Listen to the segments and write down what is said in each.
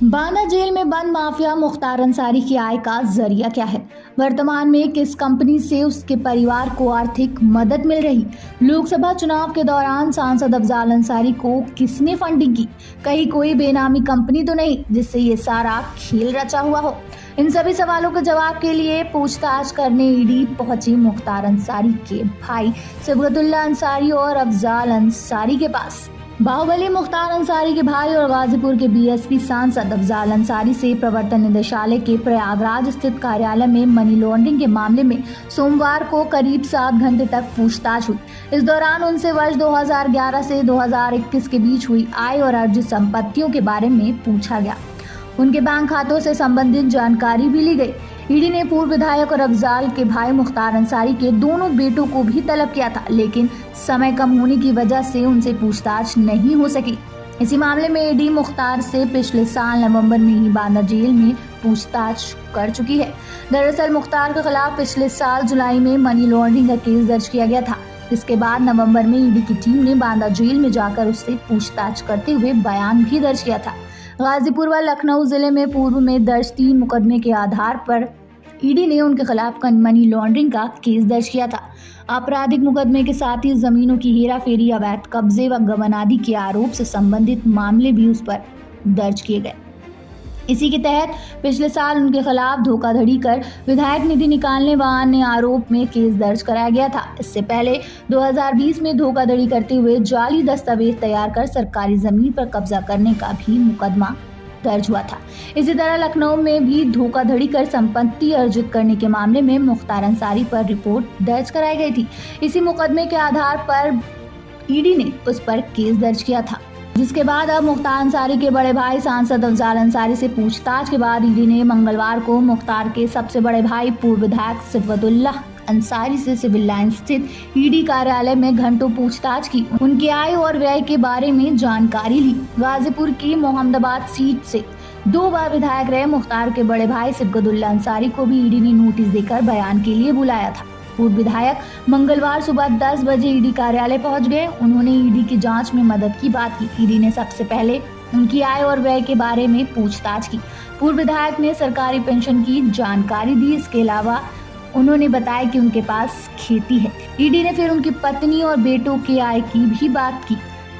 Banda jail में बंद mafia Mukhtar Ansari की आय का जरिया क्या है? वर्तमान में किस कंपनी से उसके परिवार को आर्थिक मदद मिल रही? लोकसभा चुनाव के दौरान सांसद अफजाल अंसारी को किसने फंडिंग की? कहीं कोई बेनामी कंपनी तो नहीं जिससे ये सारा खेल रचा हुआ हो? इन सभी सवालों के जवाब के लिए पूछताछ करने ईडी पहुंची मुख्तार अंसारी के भाई सिबगतुल्ला अंसारी और अफजाल अंसारी के पास। बाहुबली मुख्तार अंसारी के भाई और गाजीपुर के बीएसपी सांसद अफजाल अंसारी से प्रवर्तन निदेशालय के प्रयागराज स्थित कार्यालय में मनी लॉन्ड्रिंग के मामले में सोमवार को करीब 7 घंटे तक पूछताछ हुई। इस दौरान उनसे वर्ष 2011 से 2021 के बीच हुई आय और अर्जित संपत्तियों के बारे में पूछा गया। उनके बैंक खातों से संबंधित जानकारी भी ली गई। ईडी ने पूर्व विधायक और अफजाल के भाई मुख्तार अंसारी के दोनों बेटों को भी तलब किया था, लेकिन समय कम होने की वजह से उनसे पूछताछ नहीं हो सकी। इसी मामले में ईडी मुख्तार से पिछले साल नवंबर में ही बांदा जेल में पूछताछ कर चुकी है। दरअसल मुख्तार के खिलाफ पिछले साल जुलाई में मनी लॉन्ड्रिंग का केस दर्ज किया गया था। इसके बाद नवंबर में ईडी की टीम ने बांदा जेल में जाकर उससे पूछताछ करते हुए बयान भी दर्ज किया था। गाजीपुर व लखनऊ जिले में पूर्व में दर्ज 3 मुकदमे के आधार पर ईडी ने उनके खिलाफ मनी लॉन्ड्रिंग का केस दर्ज किया था। आपराधिक मुकदमे के साथ ही जमीनों की हेराफेरी, अवैध कब्जे व गबन आदि के आरोप से संबंधित मामले भी उस पर दर्ज किए गए। इसी के तहत पिछले साल उनके खिलाफ धोखाधड़ी कर विधायक निधि निकालने व अन्य आरोप में केस दर्ज कराया गया था। इससे पहले 2020 में धोखाधड़ी करते हुए जाली दस्तावेज तैयार कर सरकारी जमीन पर कब्जा करने का भी मुकदमा दर्ज हुआ था। इसी तरह लखनऊ में भी धोखाधड़ी कर संपत्ति अर्जित करने के मामले में मुख्तार अंसारी पर रिपोर्ट दर्ज कराई गई थी। इसी मुकदमे के आधार पर ईडी ने उस पर केस दर्ज किया था, जिसके बाद अब मुख्तार अंसारी के बड़े भाई सांसद अफजाल अंसारी से पूछताछ के बाद ईडी ने मंगलवार को मुख्तार के सबसे बड़े भाई पूर्व विधायक सिबगतुल्ला अंसारी से सिविल लाइन स्थित ईडी कार्यालय में घंटों पूछताछ की। उनके आय और व्यय के बारे में जानकारी ली। गाजीपुर की मोहम्मदाबाद सीट से 2 बार विधायक रहे मुख्तार के बड़े भाई सिबगतुल्ला अंसारी को भी ईडी ने नोटिस देकर बयान के लिए बुलाया था। पूर्व विधायक मंगलवार सुबह 10 बजे ईडी कार्यालय पहुंच गए। उन्होंने ईडी की जांच में मदद की बात की। ईडी ने सबसे पहले उनकी आय और व्यय के बारे में पूछताछ की। पूर्व विधायक ने सरकारी पेंशन की जानकारी दी। इसके अलावा उन्होंने बताया कि उनके पास खेती है। ईडी ने फिर उनकी पत्नी और बेटों की आय की भी बात की।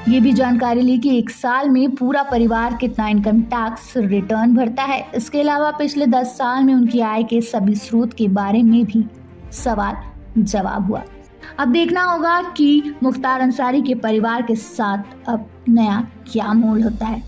ये भी जानकारी ली कि 1 साल में पूरा परिवार कितना इनकम टैक्स रिटर्न भरता है। इसके अलावा पिछले 10 साल में उनकी आय के सभी स्रोत के बारे में भी सवाल जवाब हुआ। अब देखना होगा कि मुख्तार अंसारी के परिवार के साथ अब नया क्या मोड़ होता है।